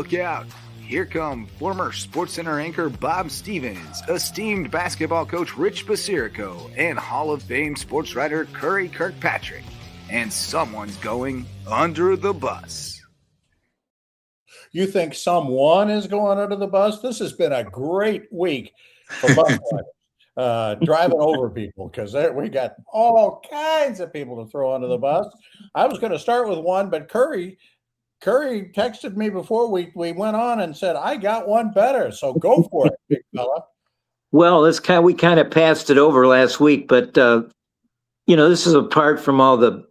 look out. Here come former SportsCenter anchor Bob Stevens, esteemed basketball coach Rich Basirico, and Hall of Fame sports writer Curry Kirkpatrick. And someone's going under the bus. You think someone is going under the bus? This has been a great week for bus riders, driving over people, because we got all kinds of people to throw under the bus. I was going to start with one, but Curry texted me before we went on and said, I got one better. So go for it, big fella. Well, we kind of passed it over last week, but this is apart from all the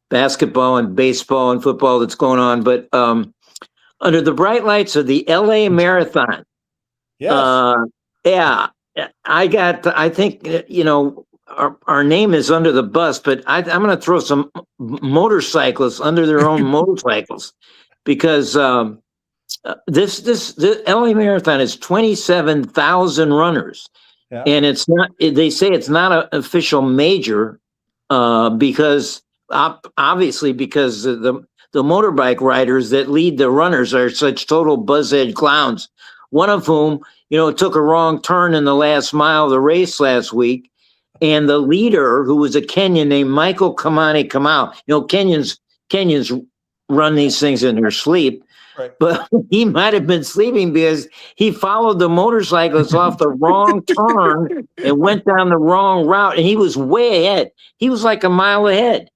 basketball and baseball and football that's going on. But under the bright lights of the LA Marathon, yes. I think our name is under the bus, but I'm going to throw some motorcyclists under their own motorcycles, because the LA Marathon is 27,000 runners, and it's not. They say it's not an official major because obviously because the motorbike riders that lead the runners are such total buzzhead clowns. One of whom took a wrong turn in the last mile of the race last week. And the leader, who was a Kenyan named Michael Kamani Kamau, Kenyans run these things in their sleep, right. But he might have been sleeping because he followed the motorcyclists off the wrong turn and went down the wrong route. And he was way ahead. He was like a mile ahead.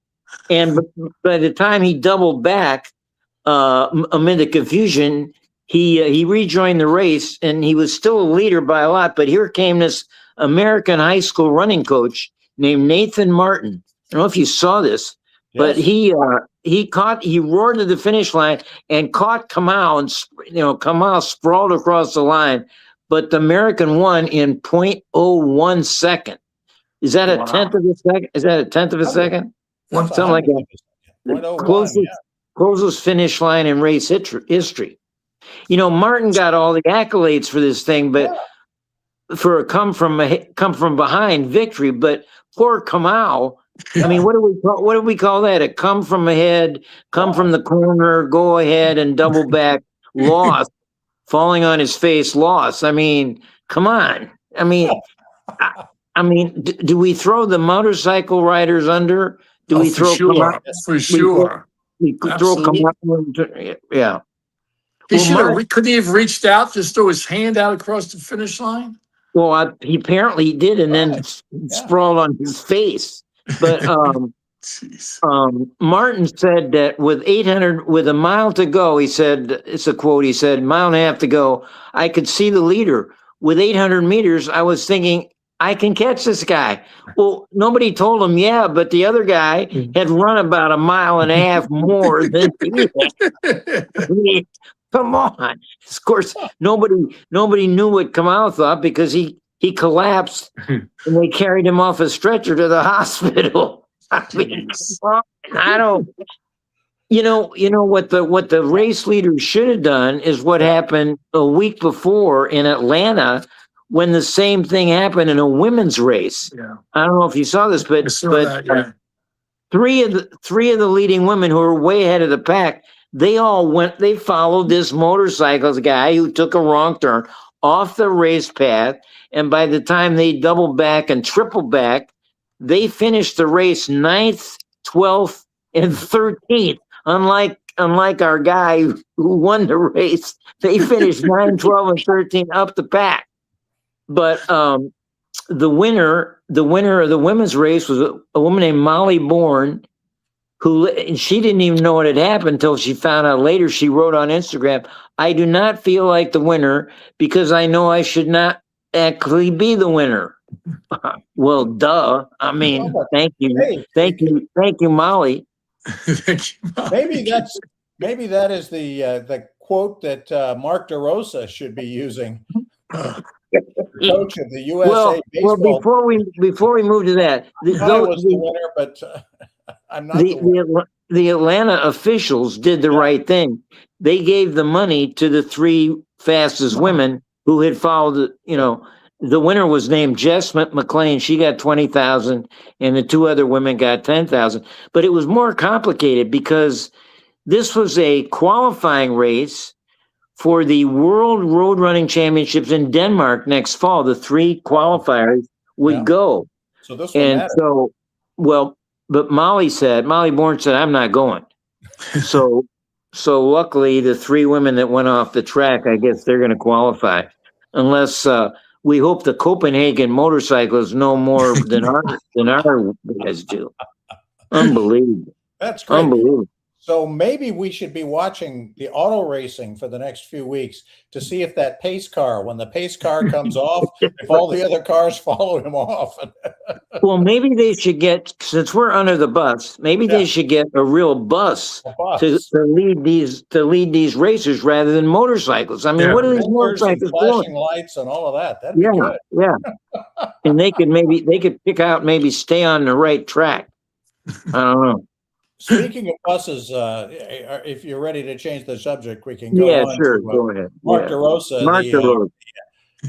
And by the time he doubled back, amid the confusion, he rejoined the race, and he was still a leader by a lot. But here came this American high school running coach named Nathan Martin. I don't know if you saw this, but he roared to the finish line and caught Kamau, and Kamau sprawled across the line, but the American won in 0.01 second. Is that a tenth of a second? Is that a tenth of a second? Something like that. Closest finish line in race history. Martin got all the accolades for this thing, but for a come from behind victory, but poor Kamau. I mean, what do we call that? A come from ahead, come from the corner, go ahead and double back, lost, falling on his face, lost. I mean, come on. I mean, do we throw the motorcycle riders under? Do we throw Kamau? For sure. We throw Kamau. Yeah. Could he have reached out, just throw his hand out across the finish line? Well, he apparently did, and then sprawled on his face. But Martin said that with a mile to go, he said, it's a quote, he said, mile and a half to go, I could see the leader. With 800 meters, I was thinking, I can catch this guy. Well, nobody told him, but the other guy had run about a mile and a half more than he. Come on. Of course, nobody knew what Kamau thought, because he collapsed and they carried him off a stretcher to the hospital. I mean, I don't. What the race leaders should have done is what happened a week before in Atlanta, when the same thing happened in a women's race. Yeah. I don't know if you saw this, but three of the leading women who were way ahead of the pack, they followed this motorcycles guy who took a wrong turn off the race path. And by the time they doubled back and tripled back, they finished the race 9th, 12th, and 13th. Unlike our guy who won the race, they finished 9, 12, and 13 up the pack. But the winner of the women's race was a woman named Molly Bourne, and she didn't even know what had happened until she found out later. She wrote on Instagram, I do not feel like the winner because I know I should not actually be the winner. Well, duh. I mean, thank you, Molly. Maybe that is the quote that Mark DeRosa should be using. Coach of the USA baseball. Well, before we move to that, I was the winner, but I'm not the winner. The Atlanta officials did the right thing. They gave the money to the three fastest women who had followed. The winner was named Jess McLean. She got $20,000, and the two other women got $10,000. But it was more complicated because this was a qualifying race for the World Road Running Championships in Denmark next fall. The 3 qualifiers would go. So this one matters. So, well, but Molly Bourne said, I'm not going. So luckily the 3 women that went off the track, I guess they're going to qualify, unless we hope the Copenhagen motorcyclists know more than our guys do. Unbelievable. That's great. Unbelievable. So maybe we should be watching the auto racing for the next few weeks to see if that pace car, when the pace car comes off, if all the other cars follow him off. Well, maybe they should get, since we're under the bus, maybe they should get a real bus, to lead these racers rather than motorcycles. I mean, what are these motorcycles flashing doing? lights and all of that. That'd be good. Yeah. And they could pick out, maybe stay on the right track. I don't know. Speaking of buses, if you're ready to change the subject, we can go on. Yeah, sure. Go ahead. Mark DeRosa, DeRosa.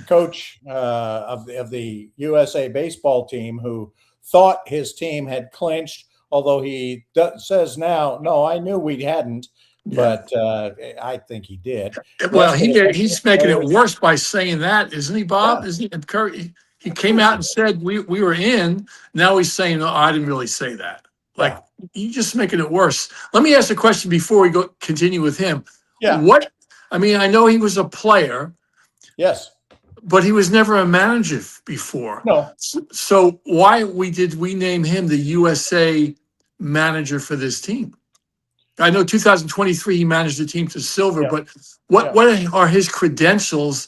Coach of the USA baseball team, who thought his team had clinched, although he says now, no, I knew we hadn't, but I think he did. Well, he's making it worse by saying that, isn't he, Bob? Isn't he? And Curry, he came out and said we were in. Now he's saying, no, I didn't really say that. Like, you're just making it worse. Let me ask a question before we continue with him. Yeah. I mean, I know he was a player. Yes. But he was never a manager before. No. So why did we name him the USA manager for this team? I know 2023 he managed the team to silver, but what are his credentials?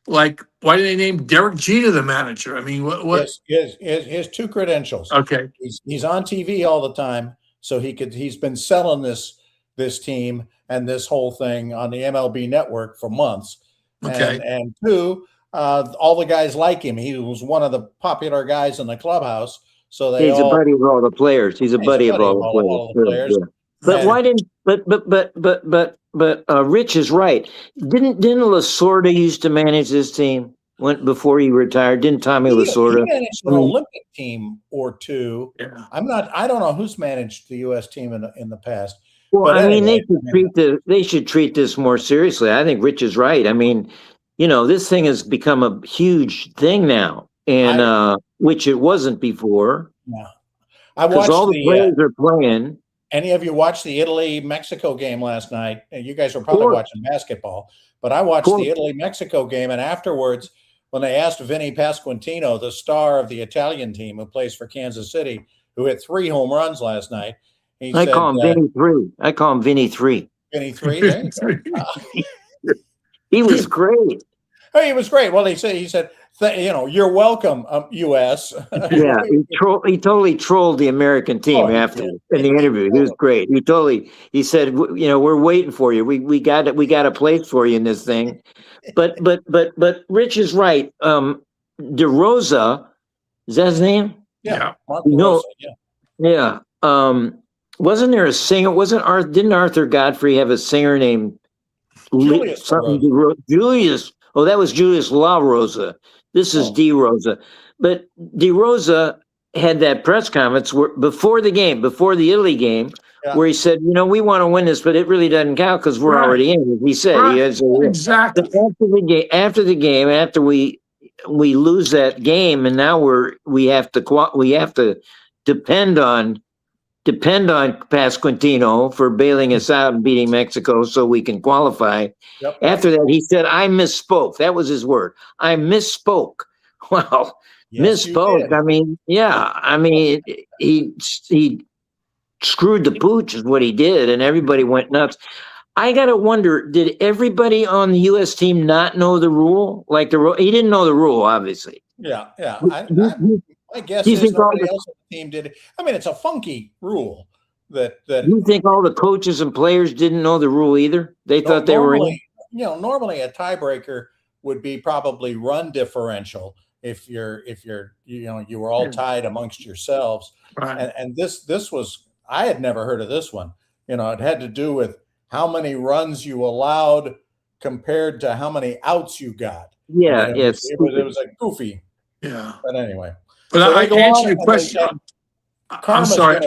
Like, why did they name Derek Jeter the manager? I mean, what? Yes, he has 2 credentials. Okay. He's on TV all the time, so he's been selling this team and this whole thing on the MLB network for months. Okay. And 2, all the guys like him. He was one of the popular guys in the clubhouse. So he's a buddy of all the players. He's a buddy of all the players. Yeah. But why didn't? But Rich is right. Didn't Lasorda used to manage this team before he retired? Didn't Tommy Lasorda? He managed an Olympic team or 2. Yeah. I don't know who's managed the U.S. team in the past. Well, I mean, they should treat this more seriously. I think Rich is right. I mean, this thing has become a huge thing now, and which it wasn't before. Yeah. Because all the players are playing. Any of you watched the Italy-Mexico game last night? You guys were probably watching basketball, but I watched the Italy-Mexico game, and afterwards, when they asked Vinny Pasquantino, the star of the Italian team who plays for Kansas City, who hit 3 home runs last night, I call him Vinny 3. I call him Vinny 3. Vinny 3? He was great. Oh, he was great. Well, he said, you're welcome, U.S. Yeah, he totally trolled the American team after in the interview. He was great. He said, we're waiting for you. We got a place for you in this thing. But Rich is right. DeRosa, is that his name? Yeah. Mark DeRosa, yeah. Wasn't there a singer? Didn't Arthur Godfrey have a singer named Julius? Julius. Oh, that was Julius La Rosa. This is DeRosa. But DeRosa had that press conference before the Italy game, where he said, we want to win this, but it really doesn't count because we're already in. He said, exactly. After the game, after we lose that game, and now we have to depend on Pasquantino for bailing us out and beating Mexico so we can qualify. Yep. After that, he said, I misspoke. That was his word. I misspoke. Well, misspoke. I mean, he screwed the pooch is what he did, and everybody went nuts. I got to wonder, did everybody on the U.S. team not know the rule? He didn't know the rule, obviously. Yeah. I guess nobody else on the team did it. I mean, it's a funky rule that you think all the coaches and players didn't know the rule either? They thought they were in. Normally a tiebreaker would be probably run differential if you were all tied amongst yourselves. Right. And this was, I had never heard of this one. It had to do with how many runs you allowed compared to how many outs you got. Yeah, it was a goofy. Yeah. But anyway. But I answer your question. I'm sorry.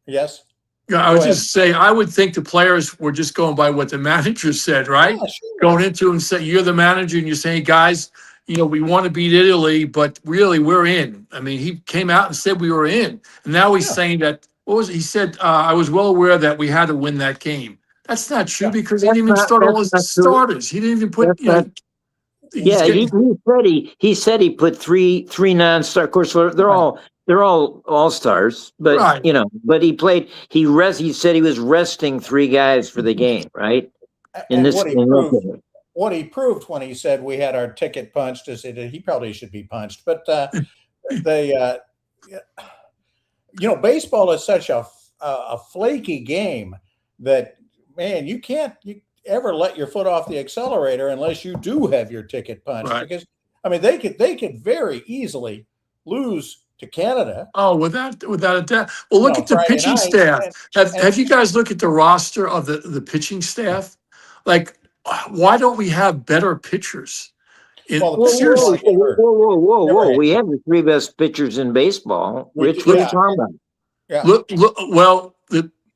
Yes. Yeah, I Go would ahead. just say, I would think the players were just going by what the manager said, right? Yeah, sure. Going into and say, you're the manager and you're saying, guys, we want to beat Italy, but really we're in. I mean, he came out and said we were in. And now he's Yeah. saying that, what was it? He said, I was well aware that we had to win that game. That's not true Yeah. because he didn't even start all his That's not true. starters. He didn't even put, That's not. he's Yeah, getting, he said he put three non-star. Of course, they're all stars, but right. but he said he was resting three guys for the game, right? And what he proved when he said we had our ticket punched is that he probably should be punched. But baseball is such a flaky game that, man, you can't ever let your foot off the accelerator unless you do have your ticket punched. Right. Because I mean, they could very easily lose to Canada. Oh, without a doubt. Well, look at the Friday pitching night, staff. and Have you guys looked at the roster of the pitching staff? Like, why don't we have better pitchers? Well, Whoa! seriously, Whoa! We have the three best pitchers in baseball. Rich, what are you talking about? yeah. Look. Well,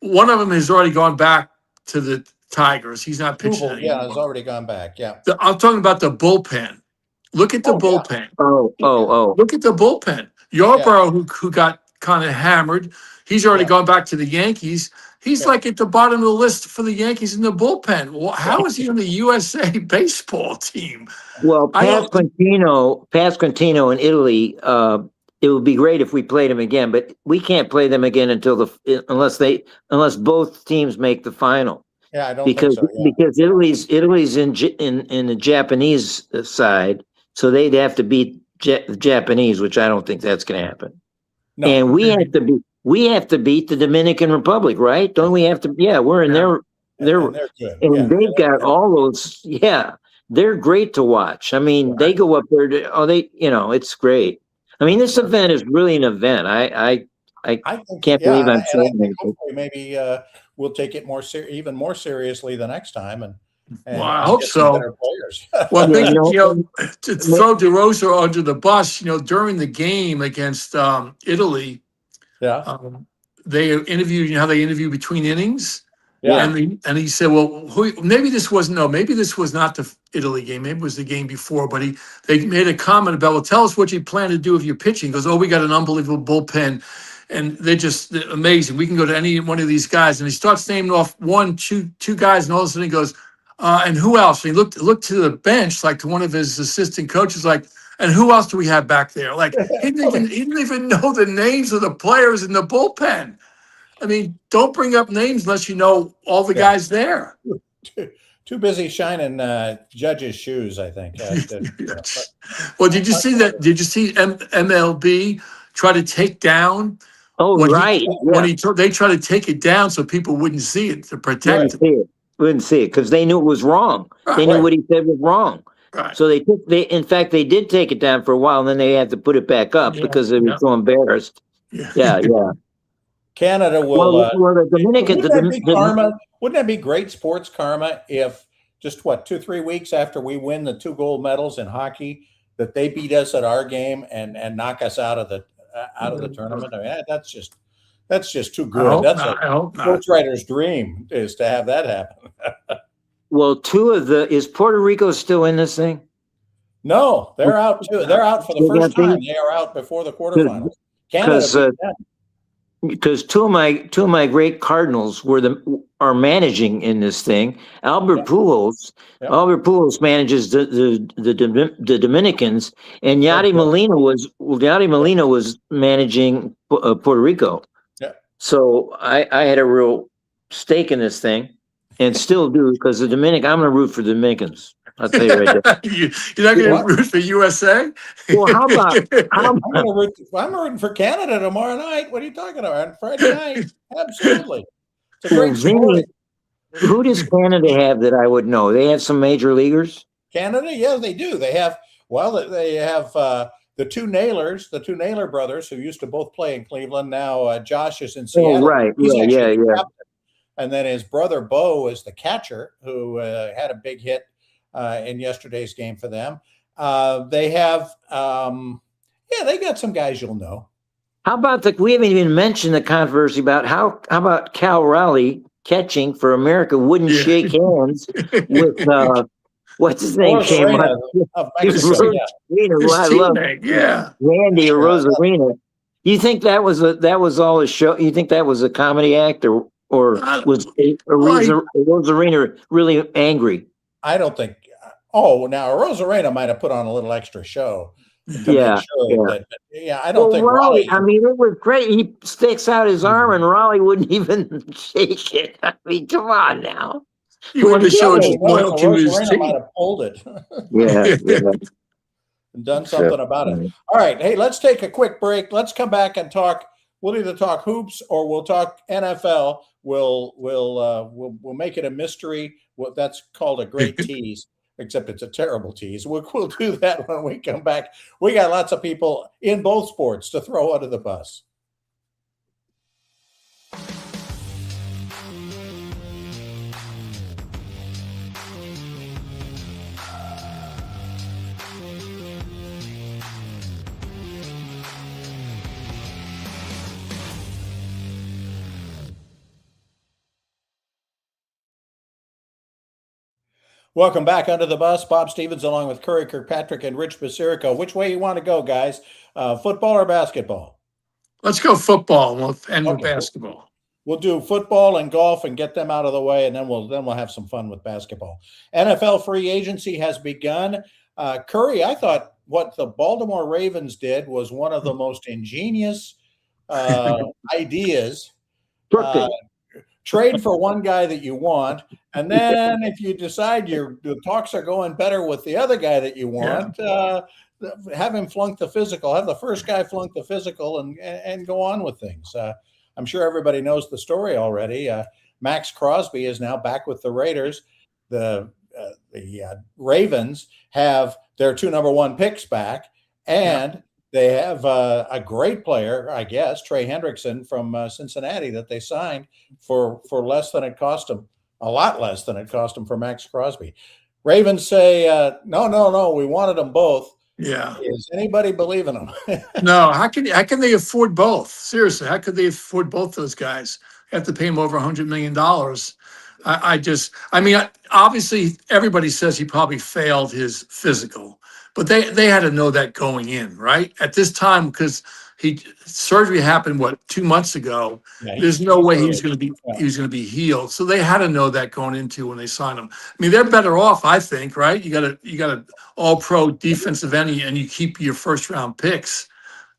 one of them has already gone back to the Tigers. He's not pitching Kubel, anymore. has already gone back. Yeah. I'm talking about the bullpen. Look at the bullpen. Oh! Look at the bullpen. Yarborough, who got kind of hammered, he's already gone back to the Yankees. He's like at the bottom of the list for the Yankees in the bullpen. Well, how is he on the USA baseball team? Well, Pasquantino in Italy. It would be great if we played him again, but we can't play them again unless both teams make the final. Yeah, I don't because think so. Yeah. because Italy's in the Japanese side, so they'd have to beat the Japanese, which I don't think that's going to happen. No. And we have to beat the Dominican Republic, right? Don't we have to? Yeah, we're in their And they're good. and they've got all those. Yeah, they're great to watch. I mean, they go up there it's great. I mean, this event is really an event. I can't believe I'm saying it. Hopefully, maybe we'll take it even more seriously the next time. And well, I hope so. Better players. Well, to throw DeRosa under the bus, during the game against Italy, they interviewed. How they interview between innings. Yeah. And he said, well, maybe this was not the Italy game. Maybe it was the game before. But they made a comment about, well, tell us what you plan to do if you're pitching. He goes, we got an unbelievable bullpen. And they're just amazing. We can go to any one of these guys. And he starts naming off two guys. And all of a sudden he goes, and who else? And he looked to the bench, like to one of his assistant coaches, like, and who else do we have back there? Like, he didn't even know the names of the players in the bullpen. I mean, don't bring up names unless you know all the guys there. Too busy shining judges' shoes, I think. Well, did you see that? Did you see MLB try to take down? Right. They tried to take it down so people wouldn't see it to protect it. Wouldn't see it because they knew it was wrong. They knew what he said was wrong. Right. So they did take it down for a while, and then they had to put it back up because they were so embarrassed. Yeah. Canada will. The Dominican. Wouldn't that be great sports karma if just 2-3 weeks after we win the 2 gold medals in hockey, that they beat us at our game and knock us out of the tournament? I mean, that's just too good. I hope not. Sports writer's dream is to have that happen. Well, is Puerto Rico still in this thing? No, they're out too. They're out for the first time. They are out before the quarterfinals. Canada. Because two of my great Cardinals are managing in this thing. Albert Pujols manages the Dominicans, and Yadi Molina was managing Puerto Rico. Yeah. So I had a real stake in this thing, and still do, because I'm going to root for the Dominicans. I'll tell you right there. You're not going to root for USA? Well, how about? I'm rooting for Canada tomorrow night. What are you talking about? On Friday night? Absolutely. It's a great story. Who does Canada have that I would know? They have some major leaguers? Canada? Yeah, they do. They have the two Naylor brothers, who used to both play in Cleveland. Now Josh is in Seattle. Oh, right. Yeah. And then his brother Bo is the catcher, who had a big hit in yesterday's game for them. They have, they got some guys you'll know. How about we haven't even mentioned the controversy about how about Cal Raleigh catching for America wouldn't Yeah. shake hands with what's his name came Rosarena on. of Mexico. Yeah. Rosarena, His I love teammate, yeah. Randy or Yeah. Rosarena. You think that was all a show? You think that was a comedy act, or was Rosarena really angry? I don't think. Oh, now Rosarena might have put on a little extra show to Yeah, make sure yeah. that. Yeah, I don't think Raleigh. Raleigh. I mean, it was great. He sticks out his arm, and Raleigh wouldn't even shake it. I mean, come on now. He wanted to show his No, loyalty to his Rosarena might team. have pulled it Yeah. and done something about it. All right, hey, let's take a quick break. Let's come back and talk. We'll either talk hoops or we'll talk NFL. We'll make it a mystery. Well, that's called a great tease, except it's a terrible tease. We'll do that when we come back. We got lots of people in both sports to throw under the bus. Welcome back Under the Bus. Bob Stevens along with Curry Kirkpatrick and Rich Basirico. Which way you want to go, guys? Football or basketball? Let's go football and we'll end with basketball. We'll do football and golf and get them out of the way, and then we'll have some fun with basketball. NFL free agency has begun. Curry, I thought what the Baltimore Ravens did was one of the most ingenious ideas. Trade for one guy that you want, and then if you decide the talks are going better with the other guy that you want, have him flunk the physical, have the first guy flunk the physical, and go on with things. I'm sure everybody knows the story already. Max Crosby is now back with the Raiders. The Ravens have their 2 number 1 picks back, and they have a great player, I guess, Trey Hendrickson from Cincinnati that they signed for less than it cost them, a lot less than it cost them for Max Crosby. Ravens say, no, we wanted them both. Yeah. Is anybody believing them? No, how can they afford both? Seriously, how could they afford both those guys? Have to pay them over $100 million. I mean, obviously everybody says he probably failed his physical, but they had to know that going in, right? At this time, because surgery happened 2 monts ago. Yeah, there's no way he was going to be healed. So they had to know that going into when they signed him. I mean, they're better off, I think, right? You got an all-pro defensive end, and you keep your first-round picks.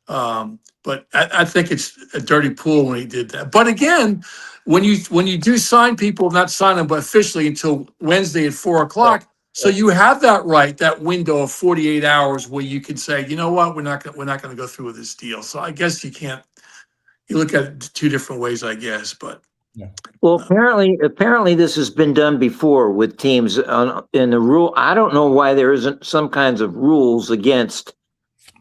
But I think it's a dirty pool when he did that. But again, when you do sign people, not sign them, but officially until Wednesday at 4:00. Right. So you have that right, that window of 48 hours where you can say, you know what, we're not going to go through with this deal. So I guess you look at it 2 different ways, I guess. But well, apparently this has been done before with teams in the rule. I don't know why there isn't some kinds of rules against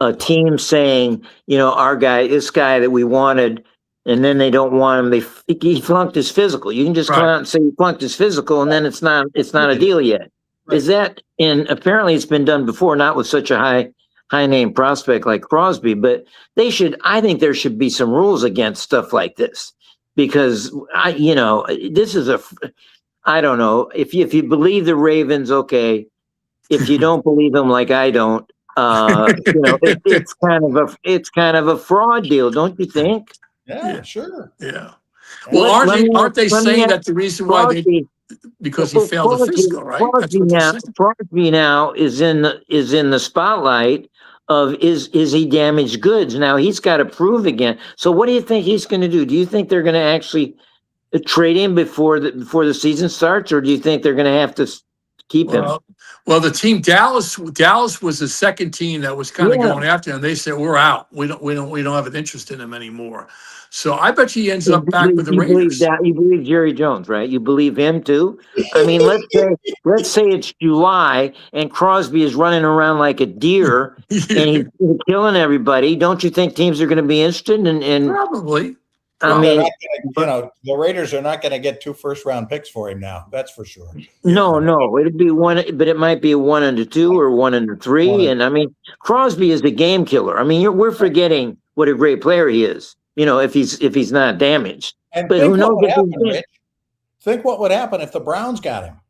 a team saying, this guy that we wanted, and then they don't want him. He flunked his physical. You can just come out and say he flunked his physical, and then it's not a deal yet. Right. Is that? And apparently it's been done before, not with such a high name prospect like Crosby. But I think there should be some rules against stuff like this, because this is I don't know if you believe the Ravens, okay. If you don't believe them, like I don't. It's kind of a fraud deal, don't you think? Yeah, sure. Yeah. Well, aren't they saying that the reason why because he failed the physical, right? Crosby now is in the spotlight of is he damaged goods? Now he's got to prove again. So what do you think he's going to do? Do you think they're going to actually trade him before the season starts, or do you think they're going to have to keep him? Well, the team Dallas was the second team that was kind of going after him. They said, we're out. We don't have an interest in him anymore. So I bet he ends up back with the Raiders. You believe Jerry Jones, right? You believe him too? I mean, let's say it's July and Crosby is running around like a deer and he's killing everybody. Don't you think teams are going to be interested in Probably. I They're mean, not gonna, the Raiders are not going to get 2 first-round picks for him now. That's for sure. no, it'd be one, but it might be a 1 and a 2 or 1 and a 3. And I mean, Crosby is the game killer. I mean, we're forgetting what a great player he is. If he's not damaged. And But think who what knows? would happen, Rich. Think what would happen if the Browns got him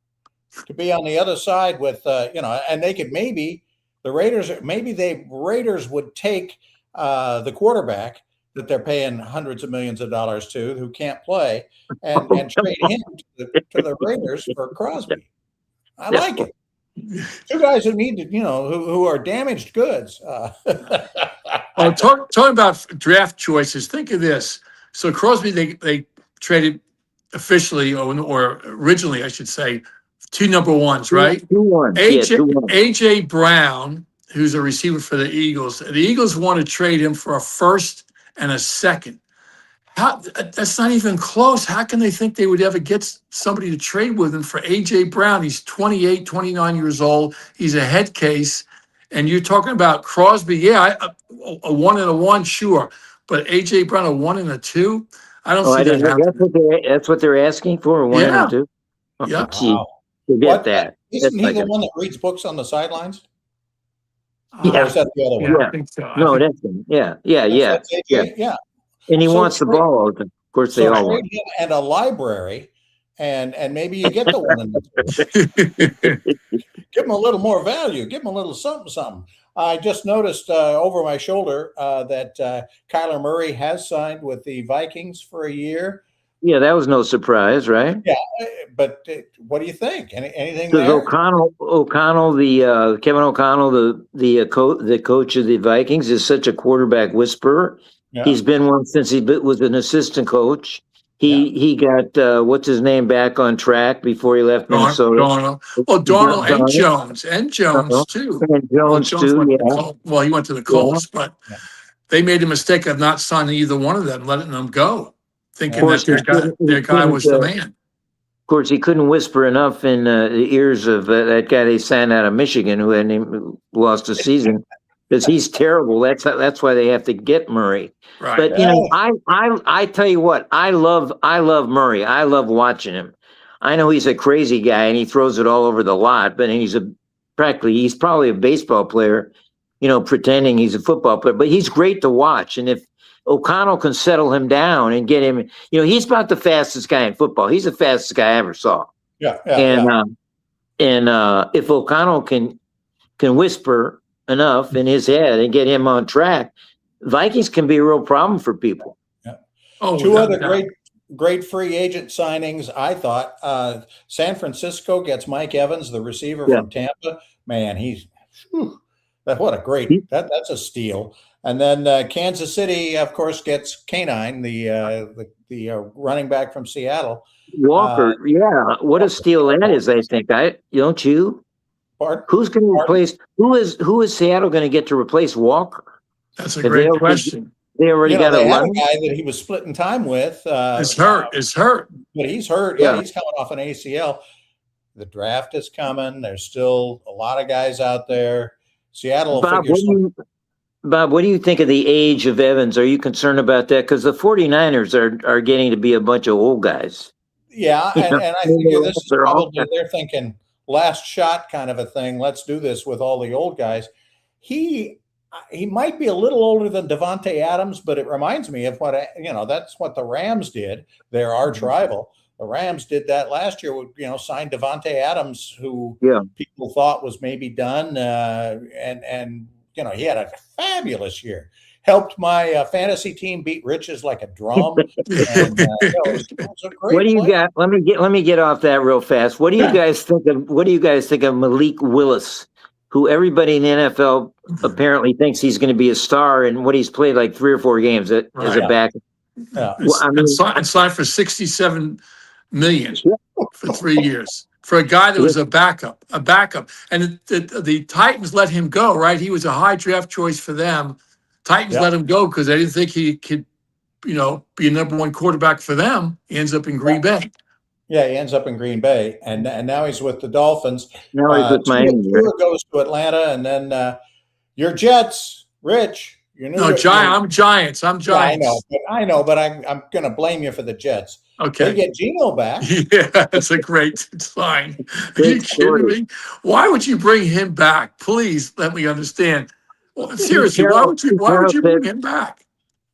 to be on the other side with, and they could maybe the Raiders would take the quarterback that they're paying hundreds of millions of dollars to, who can't play, and trade him to the Raiders for Crosby. I like it. 2 guys who need to, who are damaged goods. Well, talking about draft choices, think of this. So Crosby, they traded officially, or originally, I should say, 2 number 1s, right? 2 1. AJ Brown, who's a receiver for the Eagles. The Eagles want to trade him for a 1st and a 2nd. That's not even close. How can they think they would ever get somebody to trade with him for AJ Brown? He's 28, 29 years old. He's a head case. And you're talking about Crosby. Yeah, a 1 and a 1, sure. But AJ Brown, a 1 and a 2? I don't see that happening. That's what they're asking for, a 1 and a 2? Yeah. Wow. Forget that. Isn't he the one that reads books on the sidelines? Yeah. Or is that the other one? Yeah, I think so. No, that's him. Yeah. That's AJ? Yeah. And he So wants the ball. Of course, they all want. And a library, and maybe you get the 1 and the 2. Give him a little more value. Give him a little something. I just noticed over my shoulder that Kyler Murray has signed with the Vikings for a year. Yeah, that was no surprise, right? Yeah, but what do you think? Anything Because there? O'Connell, Kevin O'Connell, the coach of the Vikings, is such a quarterback whisperer. Yeah. He's been one since he was an assistant coach. He got what's his name back on track before he left Minnesota. Darnold. Well, Darnold and Jones too. And Jones too. Well, he went to the Colts, but they made the mistake of not signing either one of them, letting them go, thinking that their guy was the man. Of course, he couldn't whisper enough in the ears of that guy they signed out of Michigan who lost a season. Because he's terrible. That's why they have to get Murray. Right. But I tell you what, I love Murray. I love watching him. I know he's a crazy guy and he throws it all over the lot, but he's probably a baseball player, pretending he's a football player. But he's great to watch. And if O'Connell can settle him down and get him, he's about the fastest guy in football. He's the fastest guy I ever saw. And if O'Connell can whisper enough in his head and get him on track, Vikings can be a real problem for people. Yeah. 2 other great free agent signings, I thought. San Francisco gets Mike Evans, the receiver from Tampa. Man, what a great that's a steal. And then Kansas City, of course, gets Canine, the running back from Seattle. Walker, what a steal that is! I think don't you? Who's going to replace? Who is Seattle going to get to replace Walker? That's a great question. They already got a guy that he was splitting time with. Is hurt. But he's hurt. Yeah, he's coming off an ACL. The draft is coming. There's still a lot of guys out there. Seattle. Bob, what do you think of the age of Evans? Are you concerned about that? Because the 49ers are getting to be a bunch of old guys. Yeah, and I figure this is probably they're thinking last shot kind of a thing. Let's do this with all the old guys. He might be a little older than Devontae Adams, but it reminds me of what that's what the Rams did. Their arch rival. The Rams did that last year. Signed Devontae Adams, who people thought was maybe done, and he had a fabulous year. Helped my fantasy team beat Rich's like a drum. And, what do you got? Let me get off that real fast. What do you guys think of Malik Willis, who everybody in the NFL apparently thinks he's going to be a star, and what he's played like 3 or 4 games as a back. Yeah. And signed for $67 million for 3 years. For a guy that was a backup, and the Titans let him go. Right, he was a high draft choice for them. Titans let him go because they didn't think he could, be a number 1 quarterback for them. He ends up in Green Bay. Yeah, he ends up in Green Bay, and now he's with the Dolphins. Now he's with Miami. Tua goes to Atlanta, and then your Jets, Rich. No, I'm Giants. I'm Giants. I know, but I'm going to blame you for the Jets. Okay. They get Geno back. Yeah, that's a great sign. Are you kidding me? Why would you bring him back? Please let me understand. Well, seriously, why would you bring him back?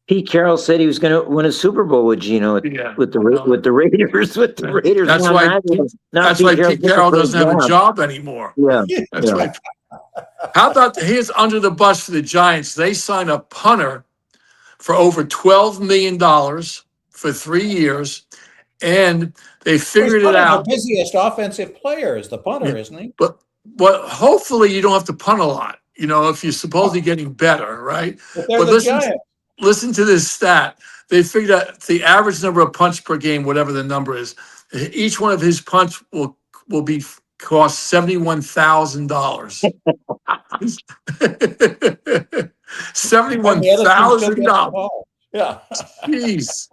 Pete Carroll said he was going to win a Super Bowl with Geno with the Raiders. That's why Pete Carroll doesn't have a job anymore. Yeah, that's right. How about here's under the bus for the Giants? They signed a punter for over $12 million for 3 years, and they figured it out. The busiest offensive player is the punter, isn't he? But hopefully you don't have to punt a lot. If you're supposedly getting better, right? But listen to this stat. They figured out the average number of punts per game, whatever the number is. Each one of his punts will cost $71,000. $71,000. Yeah. Jeez.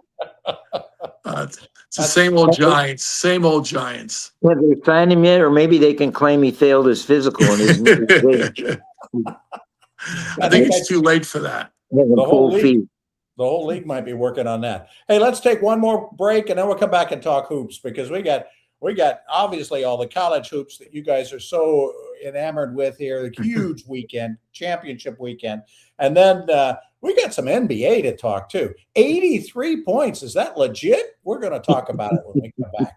It's the same old Giants. Same old Giants. Have they signed him yet, or maybe they can claim he failed his physical in his I think it's too late for that. The whole league might be working on that. Hey, let's take one more break, and then we'll come back and talk hoops, because we got obviously all the college hoops that you guys are so enamored with here. The huge weekend, championship weekend, and then we got some NBA to talk too. 83 points. Is that legit? We're going to talk about it when we come back.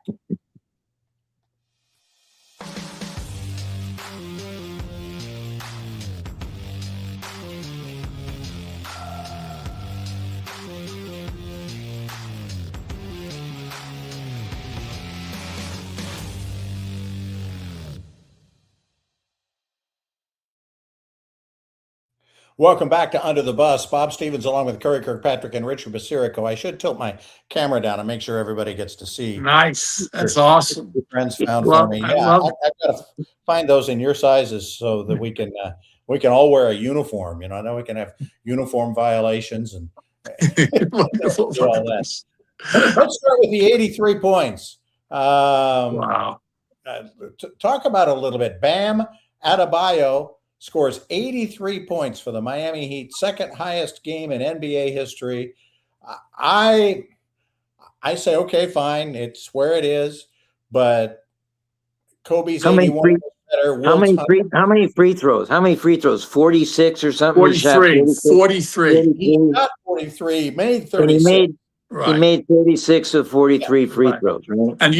Welcome back to Under the Bus. Bob Stevens along with Curry Kirkpatrick and Rich Basirico. I should tilt my camera down and make sure everybody gets to see. Nice. That's awesome. Friends found for me. Yeah, I've got to find those in your sizes so that we can all wear a uniform. I know we can have uniform violations and do all that. Let's start with the 83 points. Wow. Talk about it a little bit. Bam Adebayo scores 83 points for the Miami Heat, second highest game in NBA history. I say, okay, fine, it's where it is, but Kobe's 81 is better. How many free throws? 46 or something? 43. He got 43, made 36. He made 36 of 43 free throws, right? And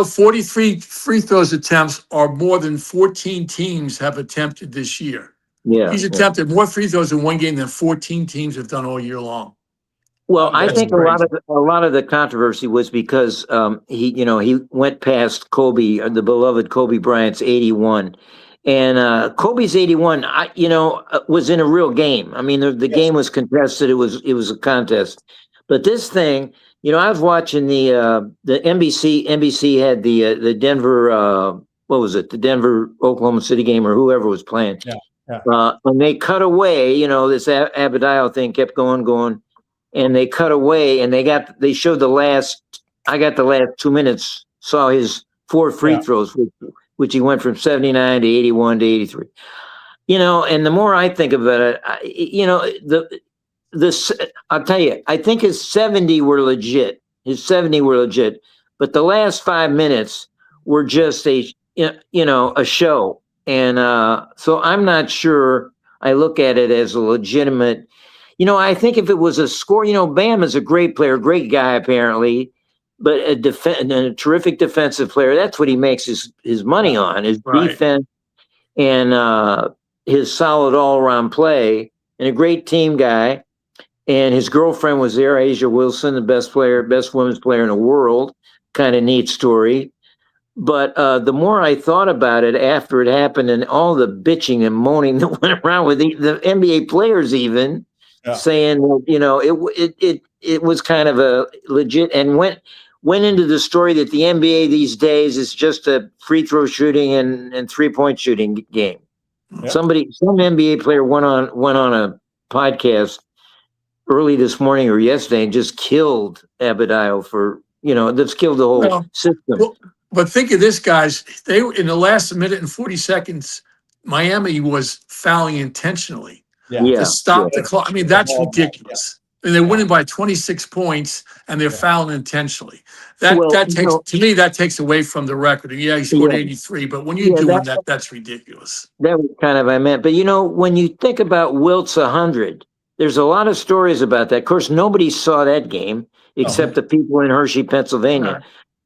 43 free throws attempts are more than 14 teams have attempted this year. Yeah, he's attempted more free throws in one game than 14 teams have done all year long. Well, I think a lot of the controversy was because he went past Kobe, the beloved Kobe Bryant's 81. And Kobe's 81, was in a real game. I mean, the game was contested. It was a contest. But this thing, I was watching the NBC. NBC had the Denver, what was it? The Denver Oklahoma City game, or whoever was playing. Yeah. When they cut away, this Adebayo thing kept going, and they cut away, and they showed the last. I got the last 2 minutes. Saw his 4 free throws, which he went from 79 to 81 to 83. And the more I think about it, I'll tell you, I think his 70 were legit. But the last 5 minutes were just a show. And so I'm not sure I look at it as a legitimate, I think if it was a score, Bam is a great player, great guy apparently, but a terrific defensive player. That's what he makes his money on, his defense and his solid all-around play, and a great team guy. And his girlfriend was there, Asia Wilson, the best women's player in the world. Kind of neat story. But the more I thought about it after it happened, and all the bitching and moaning that went around with the NBA players, even saying, it was kind of a legit, and went into the story that the NBA these days is just a free throw shooting and 3-point shooting game. Yep. Some NBA player went on a podcast early this morning or yesterday and just killed Adebayo for, that's killed the whole system. But think of this, guys. In the last minute and 40 seconds, Miami was fouling intentionally. to stop the clock. I mean, that's ridiculous. And they're winning by 26 points, and they're fouling intentionally. That takes to me that takes away from the record. Yeah, he scored 83, but when you're doing that, that's ridiculous. That was kind of I meant. But when you think about Wilt's 100, there's a lot of stories about that. Of course, nobody saw that game except the people in Hershey, Pennsylvania.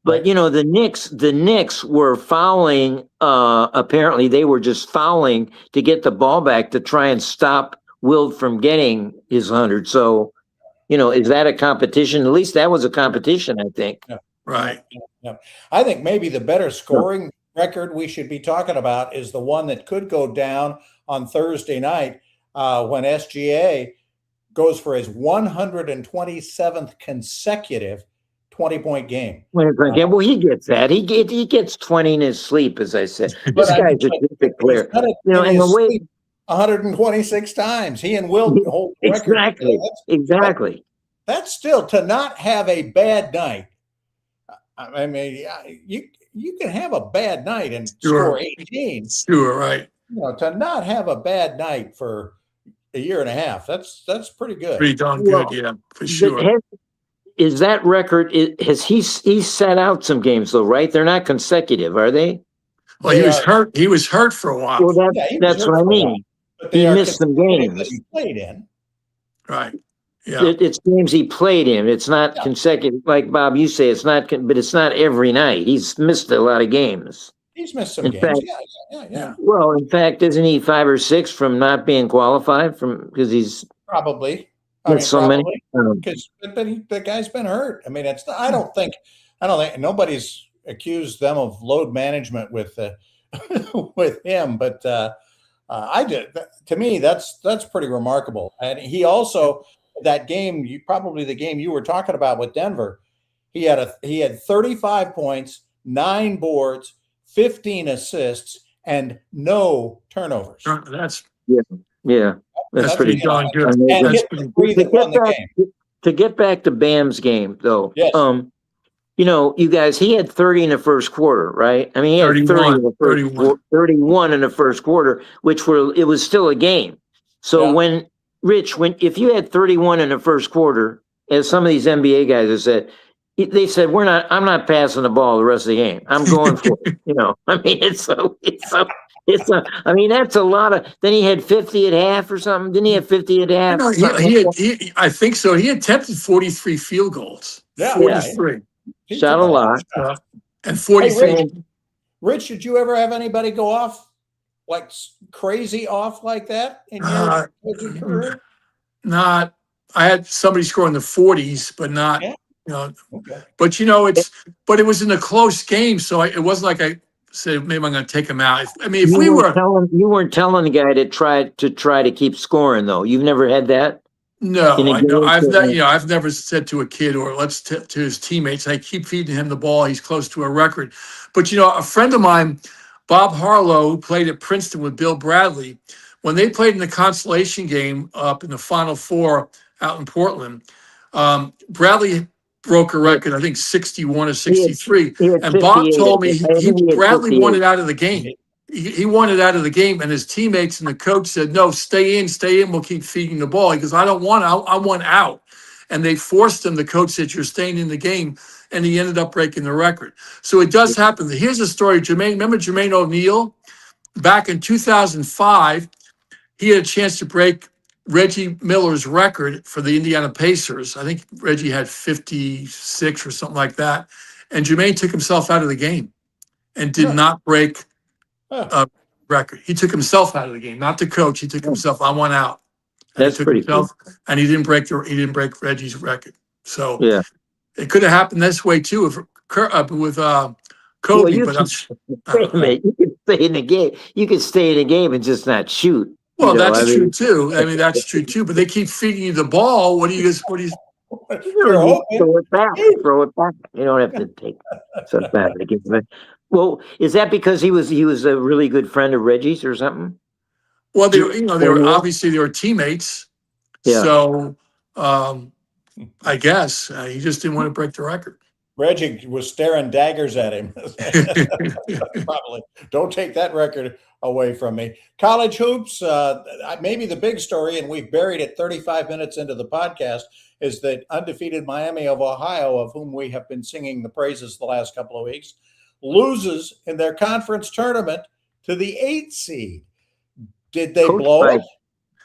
But the Knicks were fouling. Apparently, they were just fouling to get the ball back to try and stop Wilt from getting his 100. So. Is that a competition? At least that was a competition, I think. Yeah. Right. Yeah. I think maybe the better scoring record we should be talking about is the one that could go down on Thursday night when SGA goes for his 127th consecutive 20-point game. Well, he gets that. He gets 20 in his sleep, as I said. This guy's a terrific player. And the way 126 times. He and Wilt hold the record. Exactly. That's still to not have a bad night. I mean, you can have a bad night and score 18. Sure, right. To not have a bad night for a year and a half, that's pretty good. Pretty darn good, for sure. Is that record? Has he sat out some games though? Right? They're not consecutive, are they? Well, he was hurt. He was hurt for a while. Well, that's what I mean. He missed some games. He played in. Right. Yeah. It's games he played in. It's not consecutive. Like Bob, you say it's not, but it's not every night. He's missed a lot of games. He's missed some games. Fact, yeah. Well, in fact, isn't he 5 or 6 from not being qualified because he's probably many? Because the guy's been hurt. I mean, I don't think nobody's accused them of load management with with him, but. I did. To me, that's pretty remarkable. And he also that game, probably the game you were talking about with Denver. He had 35 points, 9 boards, 15 assists, and no turnovers. That's pretty darn good. To get back to Bam's game, though. Yes. You guys, he had 30 in the first quarter, right? I mean, he had 31 in the first quarter, it was still a game. So if you had 31 in the first quarter, as some of these NBA guys have said, they said, I'm not passing the ball the rest of the game. I'm going for it. I mean, I mean, that's a lot of, then he had 50 at half or something. Didn't he have 50 at half? No, I think so. He attempted 43 field goals. Yeah. 43. Shot a lot. And 43. Hey, Rich, did you ever have anybody go off like crazy off like that in your career? Not. I had somebody score in the 40s, but not. Yeah. Okay. But but it was in a close game, so it wasn't like I said maybe I'm going to take him out. I mean, if you weren't telling the guy to try to keep scoring though. You've never had that. No, I've never said to a kid or to his teammates, I keep feeding him the ball. He's close to a record. But, a friend of mine, Bob Harlow, who played at Princeton with Bill Bradley, when they played in the consolation game up in the Final Four out in Portland, Bradley broke a record, I think 61 or 63. And Bob told me Bradley wanted out of the game. He wanted out of the game, and his teammates and the coach said, no, stay in, we'll keep feeding the ball. He goes, I don't want out, I want out. And they forced him, the coach said, you're staying in the game, and he ended up breaking the record. So it does happen. Here's a story, remember Jermaine O'Neal? Back in 2005, he had a chance to break Reggie Miller's record for the Indiana Pacers. I think Reggie had 56 or something like that. And Jermaine took himself out of the game and did not break record. He took himself out of the game, not the coach. He took himself. I want out. That's pretty cool. And he didn't break Reggie's record. So it could have happened this way too with Kobe. Well, Wait a minute. You could stay in the game. You could stay in the game and just not shoot. Well, that's true too. I mean, that's true too. But they keep feeding you the ball. What do you? Throw it back. Throw it back. You don't have to take stuff back. Well, is that because he was a really good friend of Reggie's or something? Well, they were teammates. Yeah. So I guess he just didn't want to break the record. Reggie was staring daggers at him. Probably. Don't take that record away from me. College hoops, maybe the big story, and we've buried it 35 minutes into the podcast, is that undefeated Miami of Ohio, of whom we have been singing the praises the last couple of weeks, loses in their conference tournament to the 8th seed. Did they blow it?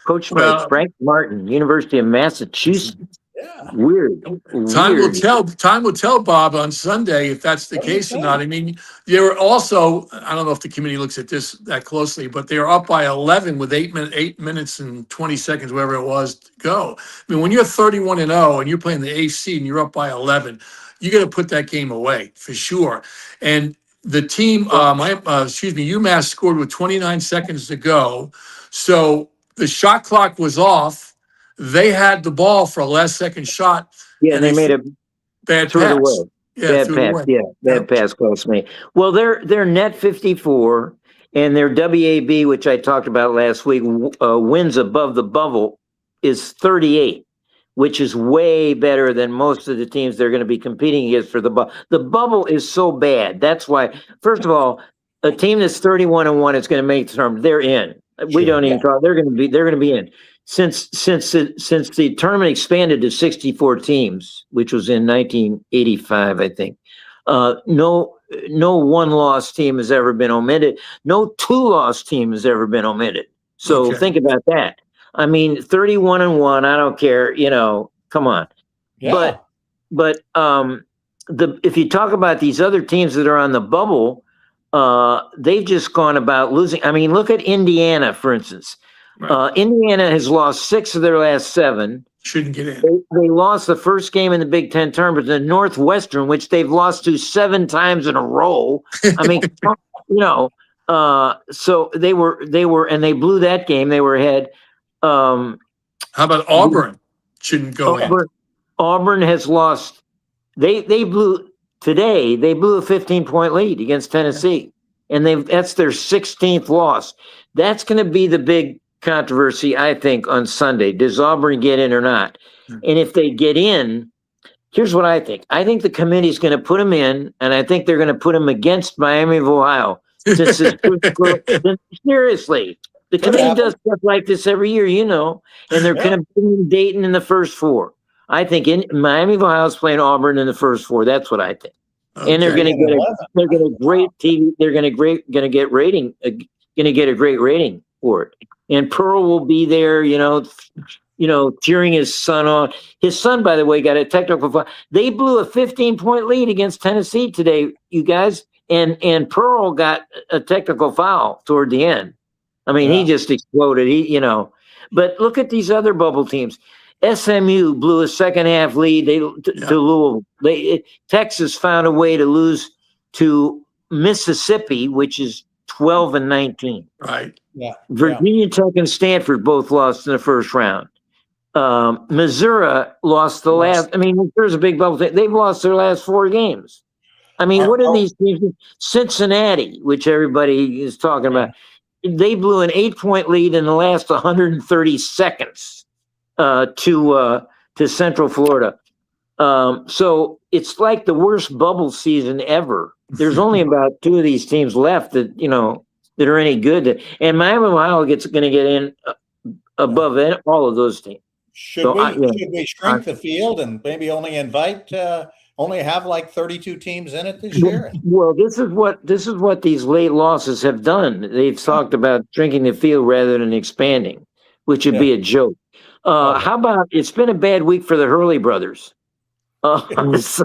Coached by Frank Martin, University of Massachusetts. Yeah. Weird. Time will tell. Time will tell, Bob, on Sunday if that's the case or not. I mean, they were also. I don't know if the committee looks at this that closely, but they are up by 11 with 8 minutes and 20 seconds, whatever it was, to go. I mean, when you're 31-0 and you're playing the AC and you're up by 11, you got to put that game away for sure. And the team, UMass scored with 29 seconds to go, so the shot clock was off. They had the ball for a last second shot. Yeah, and they made a bad pass. Away. Yeah, bad pass. Yeah, bad pass cost me. Well, their net 54 and their WAB, which I talked about last week, wins above the bubble is 38, which is way better than most of the teams they're going to be competing against for the bubble. The bubble is so bad. That's why, first of all, a team that's 31-1 is going to make the tournament. They're in. We don't even talk. They're going to be in. Since the tournament expanded to 64 teams, which was in 1985, I think, no one-loss team has ever been omitted. No two-loss team has ever been omitted. So think about that. I mean, 31-1. I don't care. Come on. Yeah. But if you talk about these other teams that are on the bubble, they've just gone about losing. I mean, look at Indiana, for instance. Right. Indiana has lost 6 of their last 7. Shouldn't get in. They lost the first game in the Big Ten tournament to Northwestern, which they've lost to 7 times in a row. I mean, so they were, and they blew that game. They were ahead. How about Auburn? Shouldn't go in. Auburn has lost. They blew a 15-point lead against Tennessee, and that's their 16th loss. That's going to be the big controversy, I think, on Sunday. Does Auburn get in or not? And if they get in, here's what I think. I think the committee is going to put them in, and I think they're going to put them against Miami of Ohio. Seriously, the committee does stuff like this every year, and they're going to put in Dayton in the first 4. I think Miami of Ohio is playing Auburn in the first 4. That's what I think. Okay. And they're going to get a great TV. They're going to get a great rating for it. And Pearl will be there, cheering his son on. His son, by the way, got a technical foul. They blew a 15-point lead against Tennessee today, you guys, and Pearl got a technical foul toward the end. I mean, he just exploded. But look at these other bubble teams. SMU blew a second-half lead to Louisville. Texas found a way to lose to Mississippi, which is 12-19. Right. Yeah. Virginia Tech and Stanford both lost in the first round. Missouri lost the last. I mean, Missouri's a big bubble team. They've lost their last 4 games. I mean, what are these teams? Cincinnati, which everybody is talking about, they blew an 8-point lead in the last 130 seconds to Central Florida. So it's like the worst bubble season ever. There's only about 2 of these teams left that that are any good. And Miami of Ohio going to get in above all of those teams. Should we shrink the field and maybe only have like 32 teams in it this year? Well, this is what these late losses have done. They've talked about shrinking the field rather than expanding, which would be a joke. How about it's been a bad week for the Hurley brothers? First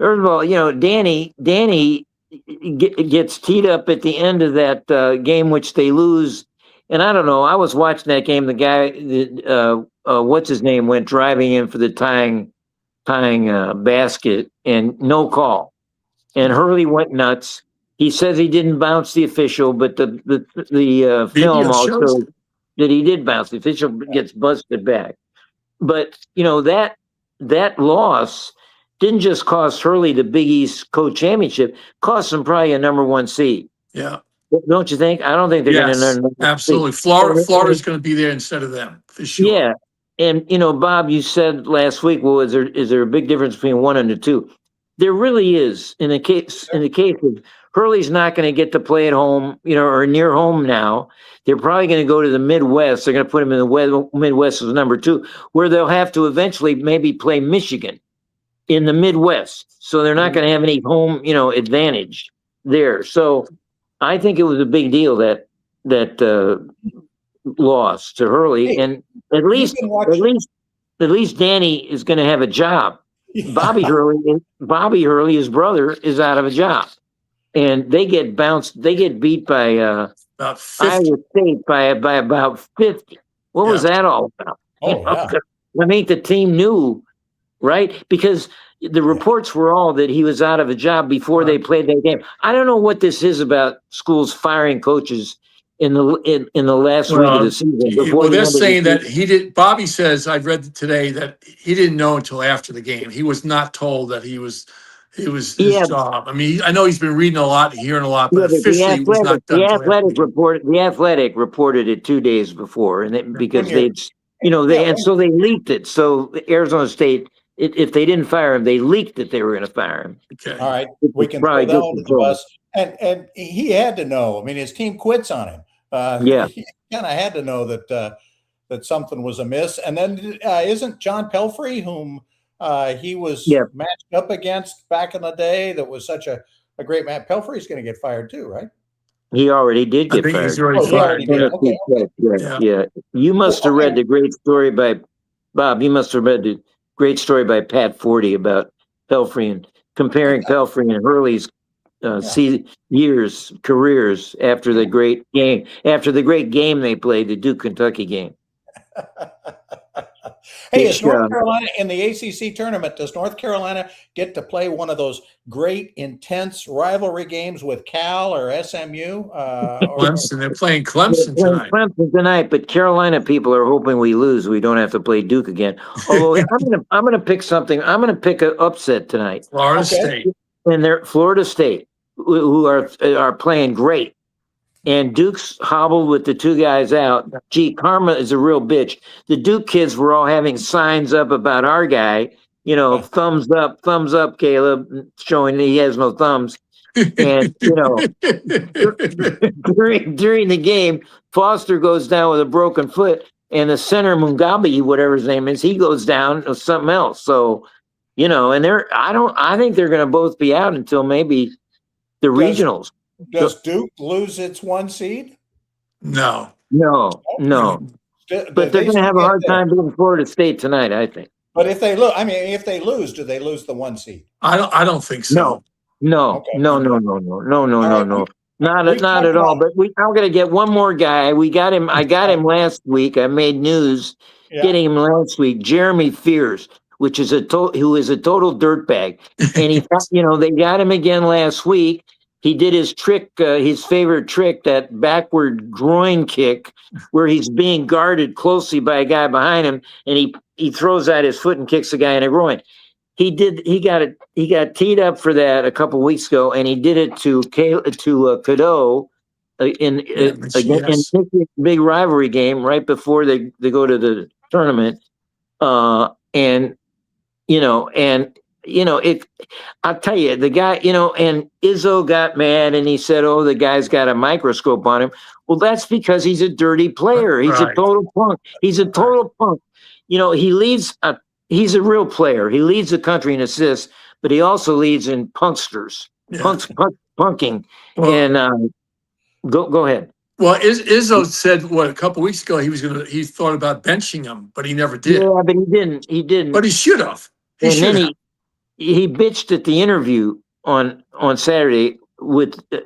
of all, Danny gets teed up at the end of that game, which they lose. And I don't know. I was watching that game. The guy, what's his name, went driving in for the tying basket, and no call. And Hurley went nuts. He says he didn't bounce the official, but the film also that he did bounce. The official gets busted back. But that loss didn't just cost Hurley the Big East co-championship, cost them probably a number 1 seed. Yeah. Don't you think? I don't think they're going to. Absolutely. Florida's going to be there instead of them for sure. Yeah. and Bob, you said last week, well, is there a big difference between 1 and a 2? There really is. In the case of Hurley's not going to get to play at home, or near home now. They're probably going to go to the Midwest. They're going to put him in the Midwest as number 2, where they'll have to eventually maybe play Michigan in the Midwest. So they're not going to have any home, advantage there. So I think it was a big deal that loss to Hurley, Hey, and at least Danny is going to have a job. Bobby Hurley, his brother, is out of a job, and they get bounced. They get beat by About 50. Iowa State by about 50. What was that all about? I think the team knew, right? Because the reports were all that he was out of a job before they played that game. I don't know what this is about schools firing coaches in the last week of the season. Well, they're saying that he did. Bobby says, I've read today that he didn't know until after the game. He was not told that it was his job. I mean, I know he's been reading a lot, hearing a lot, but officially he was not done. The Athletic reported it 2 days before, and because so they leaked it. So Arizona State, if they didn't fire him, they leaked that they were going to fire him. Okay. All right. We can throw that under the bus. And he had to know. I mean, his team quits on him. He kind of had to know that something was amiss. And then isn't John Pelfrey, whom he was matched up against back in the day, that was such a great man? Pelfrey's going to get fired too, right? He already did get fired. He's already fired. Yeah. You must have read the great story by Bob. You must have read the great story by Pat Forty about Pelfrey and comparing Pelfrey and Hurley's careers after the great game they played, the Duke Kentucky game. Hey, is North Carolina in the ACC tournament? Does North Carolina get to play one of those great, intense rivalry games with Cal or SMU? Clemson. They're playing Clemson tonight. But Carolina people are hoping we lose. We don't have to play Duke again. Although I'm going to pick something. I'm going to pick an upset tonight. Florida State. And they're Florida State, who are playing great. And Duke's hobbled with the 2 guys out. Gee, karma is a real bitch. The Duke kids were all having signs up about our guy, thumbs up, Caleb, showing that he has no thumbs. And, during the game, Foster goes down with a broken foot, and the center, Mugabe, whatever his name is, he goes down with something else. So, and I think they're going to both be out until maybe the regionals. Does Duke lose its 1 seed? No. But they're going to have a hard time beating Florida State tonight, I think. But if they lose, do they lose the 1 seed? I don't think so. No. Not at all. But I'm going to get one more guy. I got him last week. I made news getting him last week. Jeremy Fears, who is a total dirtbag, and they got him again last week. He did his trick, his favorite trick, that backward groin kick, where he's being guarded closely by a guy behind him, and he throws out his foot and kicks the guy in the groin. He got teed up for that a couple weeks ago, and he did it to Cadeau in a big rivalry game right before they go to the tournament, I'll tell you, the guy, and Izzo got mad and he said, oh, the guy's got a microscope on him. Well, that's because he's a dirty player. He's a total punk. He's a total punk. He's a real player. He leads the country in assists, but he also leads in punksters, punking. Well, and go ahead. Well, Izzo said a couple weeks ago he thought about benching him, but he never did. Yeah, but he didn't. But he should have. He bitched at the interview on Saturday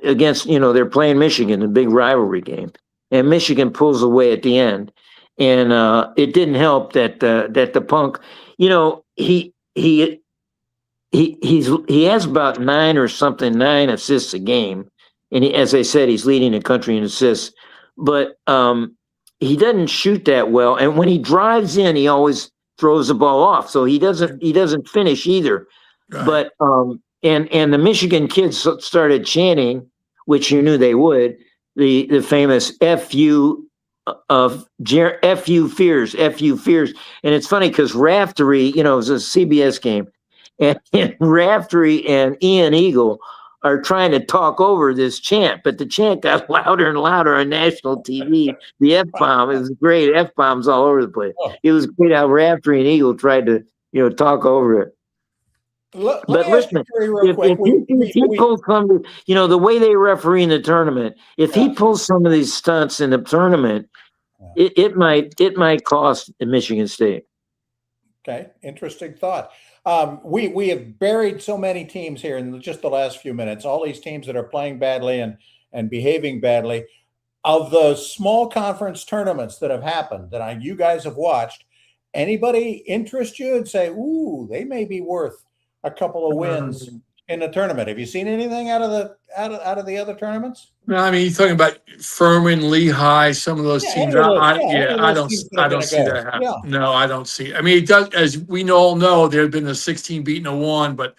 against they're playing Michigan, a big rivalry game, and Michigan pulls away at the end, and it didn't help that the punk, he has about 9 assists a game, and as I said, he's leading the country in assists, but he doesn't shoot that well, and when he drives in, he always throws the ball off, so he doesn't finish either. Right. But and the Michigan kids started chanting, which you knew they would, the famous FU FU Fears, and it's funny because Raftery, it was a CBS game, and Raftery and Ian Eagle are trying to talk over this chant, but the chant got louder and louder on national TV. The F-bomb is great. F-bombs all over the place. It was great how Raftery and Eagle tried to, talk over it. But listen, if he pulls some, the way they referee in the tournament, if he pulls some of these stunts in the tournament, it might cost Michigan State. Okay, interesting thought. We have buried so many teams here in just the last few minutes. All these teams that are playing badly and behaving badly. Of the small conference tournaments that have happened that you guys have watched, anybody interest you and say, "Ooh, they may be worth a couple of wins in the tournament"? Have you seen anything out of the other tournaments? No, I mean, you're talking about Furman, Lehigh, some of those teams. I don't see that happen. Yeah. No, I don't see. I mean, it does, as we all know, there have been a 16 beating a 1, but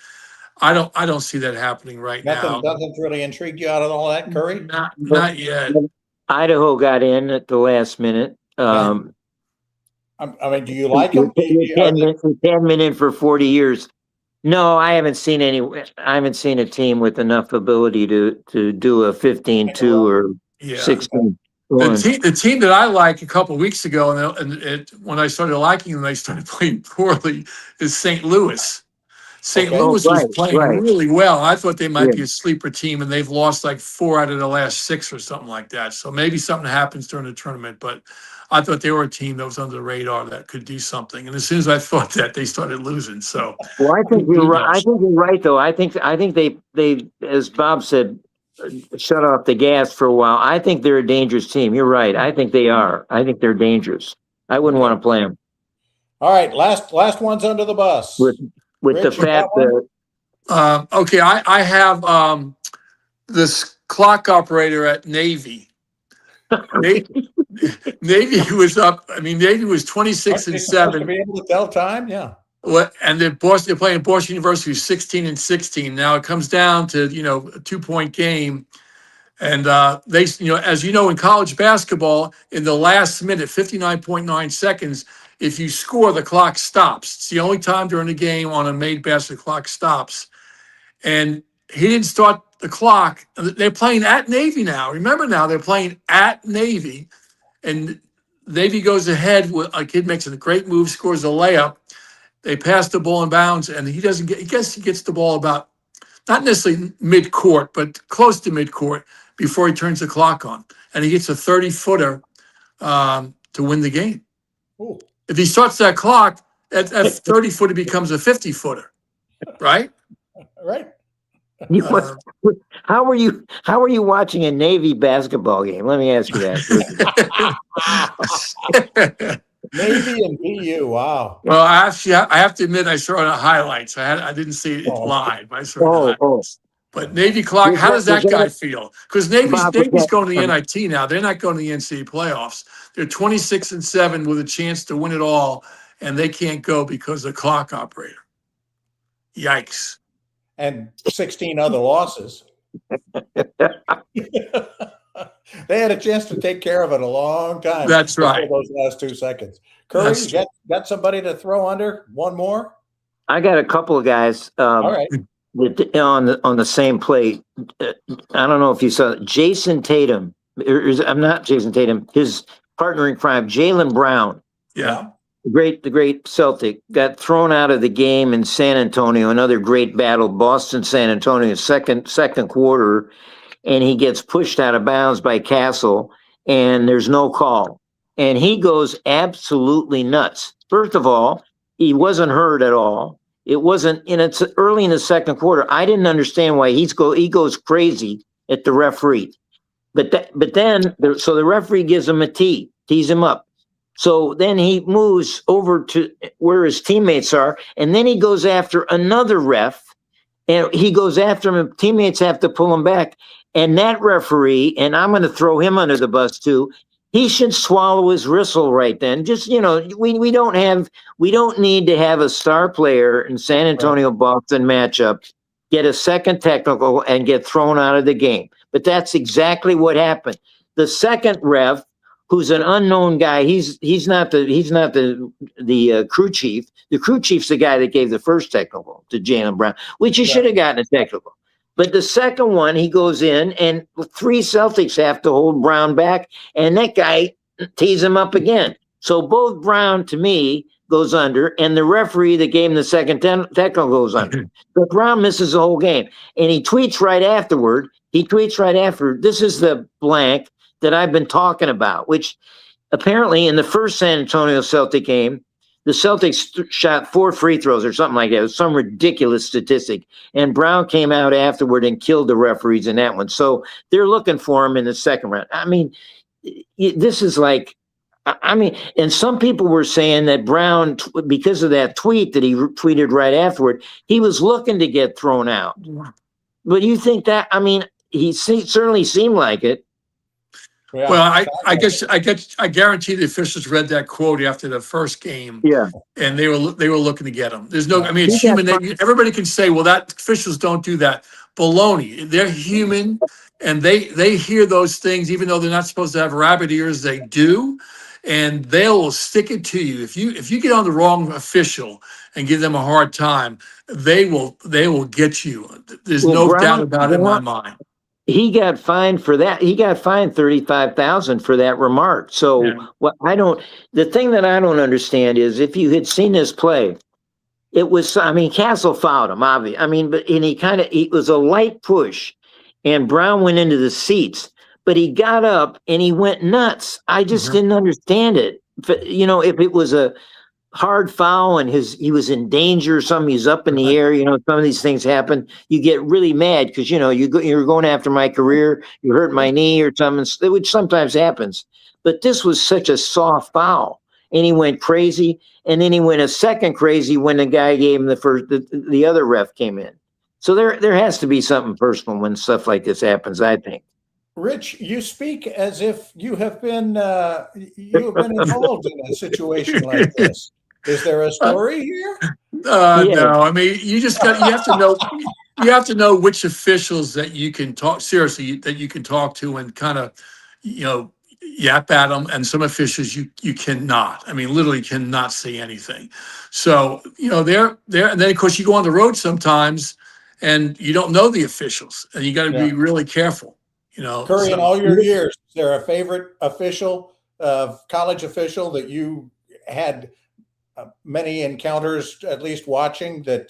I don't see that happening right now. Nothing's really intrigued you out of all that, Curry? Not yet. Idaho got in at the last minute. I mean, do you like them? 10 minutes for 40 years. No, I haven't seen a team with enough ability to do a 15-2 or 16. The team that I like a couple of weeks ago, and when I started liking them, they started playing poorly, is St. Louis. St. Louis was playing really well. I thought they might be a sleeper team, and they've lost like 4 out of the last 6 or something like that. So maybe something happens during the tournament, but I thought they were a team that was under the radar that could do something. And as soon as I thought that, they started losing. So, well, I think you're right. I think you're right, though. I think they, as Bob said, shut off the gas for a while. I think they're a dangerous team. You're right. I think they are. I think they're dangerous. I wouldn't want to play them. All right, last one's under the bus. With Rich, the fat. Okay, I have this clock operator at Navy. Navy was up. I mean, Navy was 26-7. To be able to tell time, yeah. And they're playing Boston University, 16-16. Now it comes down to a 2-point game, and they, as you know, in college basketball, in the last minute, 59.9 seconds, if you score, the clock stops. It's the only time during the game on a made basket clock stops. And he didn't start the clock. They're playing at Navy now. Remember now, they're playing at Navy. And Navy goes ahead with a kid makes a great move, scores a layup. They pass the ball in bounds, and he doesn't get, he gets the ball about, not necessarily mid-court, but close to mid-court before he turns the clock on. And he gets a 30-footer to win the game. Ooh. If he starts that clock, at 30-footer becomes a 50-footer, right? Right. How are you watching a Navy basketball game? Let me ask you that. Navy and BU, wow. Well, I have to admit, I saw the highlights. I didn't see it live. I saw the highlights. But Navy clock, how does that guy feel? Because Navy's going to the NIT now. They're not going to the NCAA playoffs. They're 26-7 with a chance to win it all, and they can't go because of the clock operator. Yikes. And 16 other losses. They had a chance to take care of it a long time. That's right. Those last 2 seconds. Curry, you got somebody to throw under? One more? I got a couple of guys. All right. On the same plate. I don't know if you saw Jason Tatum. I'm not Jason Tatum. His partner in crime, Jaylen Brown. Yeah. The great Celtic, got thrown out of the game in San Antonio. Another great battle, Boston, San Antonio, second quarter, and he gets pushed out of bounds by Castle, and there's no call. And he goes absolutely nuts. First of all, he wasn't hurt at all. It wasn't, and it's early in the second quarter. I didn't understand why he goes crazy at the referee. But then the referee gives him a tease him up. So then he moves over to where his teammates are, and then he goes after another ref, and he goes after him. Teammates have to pull him back, and that referee, and I'm going to throw him under the bus too. He should swallow his whistle right then. Just, we don't need to have a star player in San Antonio Boston matchup get a second technical and get thrown out of the game. But that's exactly what happened. The second ref who's an unknown guy. He's not the crew chief. The crew chief's the guy that gave the first technical to Jaylen Brown, which he should have gotten a technical. But the second one, he goes in, and 3 Celtics have to hold Brown back, and that guy tees him up again. So both Brown, to me, goes under, and the referee that gave him the second technical goes under. But Brown misses the whole game, and he tweets right afterward. This is the blank that I've been talking about, which apparently in the first San Antonio Celtic game, the Celtics shot 4 free throws or something like that. It was some ridiculous statistic. And Brown came out afterward and killed the referees in that one. So they're looking for him in the second round. I mean, this is like, and some people were saying that Brown, because of that tweet that he tweeted right afterward, he was looking to get thrown out. But you think that, I mean, he certainly seemed like it. Yeah, well, I guarantee the officials read that quote after the first game. Yeah, and they were looking to get him. There's no, I mean, it's human. Everybody can say, well, that officials don't do that. Baloney. They're human, and they hear those things, even though they're not supposed to have rabbit ears. They do, and they'll stick it to you. If you get on the wrong official and give them a hard time, they will get you. There's no doubt about it in my mind. He got fined for that. He got fined $35,000 for that remark. So the thing that I don't understand is, if you had seen this play, it was, I mean, Castle fouled him, obviously. I mean, it was a light push, and Brown went into the seats, but he got up and he went nuts. I just didn't understand it. But, if it was a hard foul and he was in danger or something, he's up in the air, some of these things happen. You get really mad because, you're going after my career, you hurt my knee or something, which sometimes happens. But this was such a soft foul, and he went crazy, and then he went a second crazy when the guy gave him the other ref came in. So there has to be something personal when stuff like this happens, I think. Rich, you speak as if you have been involved in a situation like this. Is there a story here? No. I mean, you have to know which officials that you can talk to and kind of, yap at them, and some officials you cannot. I mean, literally cannot say anything. So, they're and then of course you go on the road sometimes and you don't know the officials, and you got to be really careful. Curry, in all your years, is there a favorite official, college official that you had many encounters, at least watching, that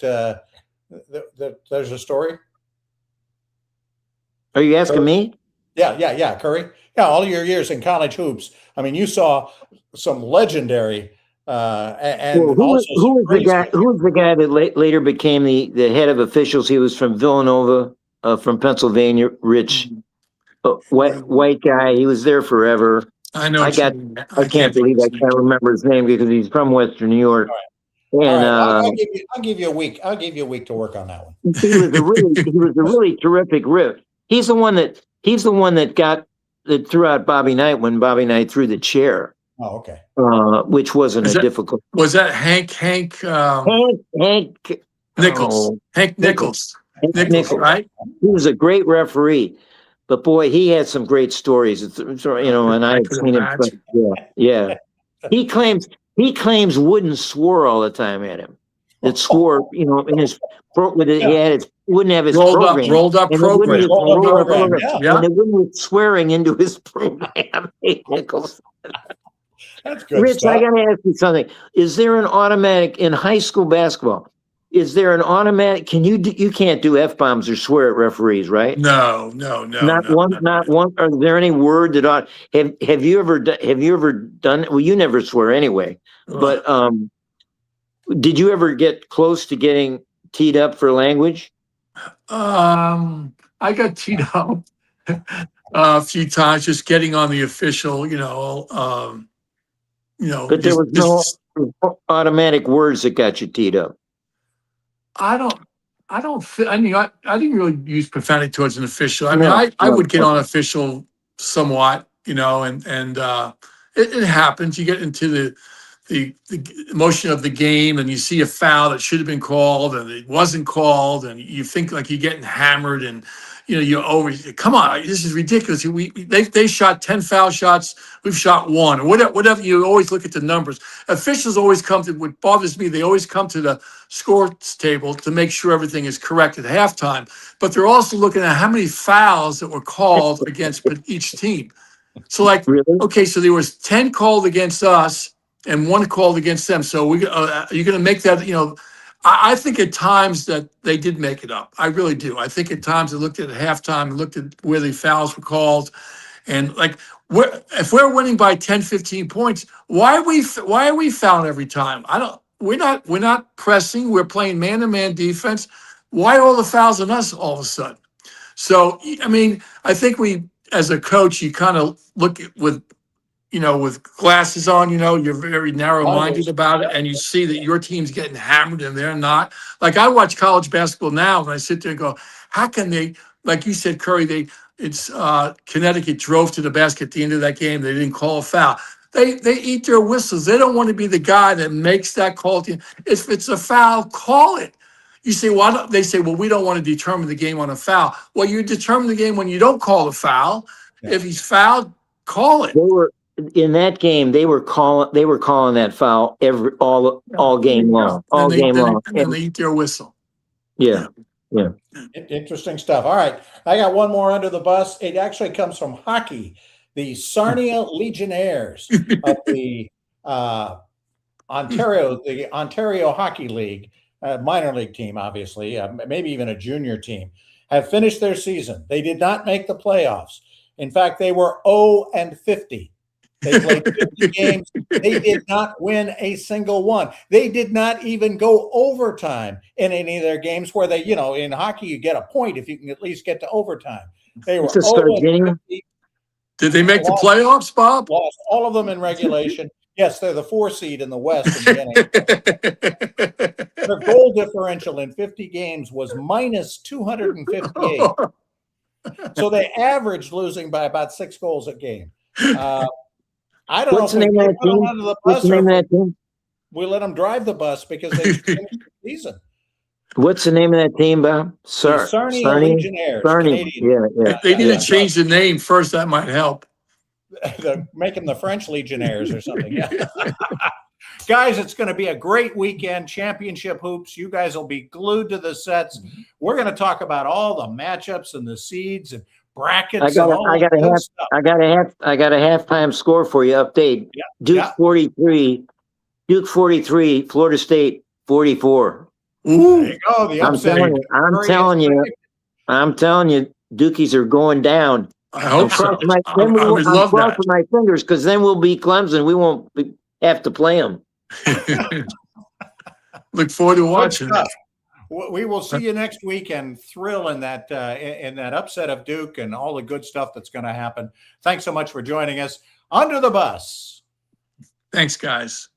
there's a story? Are you asking me? Yeah, Curry. Yeah, all your years in college hoops. I mean, you saw some legendary and who was the guy that later became the head of officials? He was from Villanova, from Pennsylvania. Rich, white guy. He was there forever. I know. I can't believe I can't remember his name because he's from Western New York. All right. And I'll give you a week. I'll give you a week to work on that one. He was a really terrific rip. He's the one that threw out Bobby Knight when Bobby Knight threw the chair. Oh, okay. Which wasn't difficult. Was that Hank Nichols? Hank Nichols. Nichols, right? He was a great referee, but boy, he had some great stories. And I've seen him. Yeah. He claims Wooden swore all the time at him. It swore, in his wouldn't have his program. Rolled up program. And it wouldn't be swearing into his program. Nichols. That's good. Rich, stuff. I got to ask you something. Is there an automatic in high school basketball? Is there an automatic? You can't do F-bombs or swear at referees, right? No. Not one. Are there any word that have you ever done? Well, you never swear anyway. But did you ever get close to getting teed up for language? I got teed up a few times, just getting on the official. But there was no automatic words that got you teed up. I didn't really use profanity towards an official. I mean, I would get on official somewhat, and it happens. You get into the emotion of the game, and you see a foul that should have been called and it wasn't called, and you think like you're getting hammered, and you always come on. This is ridiculous. They shot 10 foul shots. We've shot one, or whatever. You always look at the numbers. Officials always come to what bothers me. They always come to the scores table to make sure everything is correct at halftime. But they're also looking at how many fouls that were called against each team. So, like, Really? okay, so there was 10 called against us and one called against them. So you're going to make that, I think at times that they did make it up. I really do. I think at times they looked at halftime and looked at where the fouls were called. And like, if we're winning by 10, 15 points, why are we fouling every time? We're not pressing. We're playing man-to-man defense. Why all the fouls on us all of a sudden? So, I mean, I think as a coach, you kind of look at with glasses on, you're very narrow-minded about it, and you see that your team's getting hammered and they're not. Like, I watch college basketball now, and I sit there and go, how can they, like you said, Curry, Connecticut drove to the basket at the end of that game. They didn't call a foul. They eat their whistles. They don't want to be the guy that makes that call. If it's a foul, call it. You say, well, they say, well, we don't want to determine the game on a foul. Well, you determine the game when you don't call a foul. Yeah. If he's fouled, call it. In that game, they were calling that foul all game long. All game long. And they eat their whistle. Yeah. Interesting stuff. All right. I got one more under the bus. It actually comes from hockey. The Sarnia Legionnaires of the Ontario Hockey League, minor league team, obviously, maybe even a junior team, have finished their season. They did not make the playoffs. In fact, they were 0-50. They played 50 games. They did not win a single one. They did not even go overtime in any of their games where they, in hockey, you get a point if you can at least get to overtime. They were 0-50. Did they make the playoffs, Bob? Lost all of them in regulation. Yes, they're the 4 seed in the West. In the Their goal differential in 50 games was minus 258. So they averaged losing by about 6 goals a game. I don't What's know if we let them under the bus or we let them drive the bus because they finished the season. What's the name of that team, Bob? Sarnia Legionnaires. Yeah. They need to change the name first. That might help. Make them the French Legionnaires or something. Yeah. Guys, it's going to be a great weekend. Championship hoops. You guys will be glued to the sets. We're going to talk about all the matchups and the seeds and brackets. I got a halftime score for you. Update. Yeah. Duke 43. Duke 43. Florida State 44. Ooh. There you go. The upset. I'm telling you, Dukies are going down. I hope so. I'm crossing my fingers because then we'll beat Clemson. We won't have to play them. Look forward to watching it. We will see you next week and thrill in that upset of Duke and all the good stuff that's going to happen. Thanks so much for joining us. Under the Bus. Thanks, guys.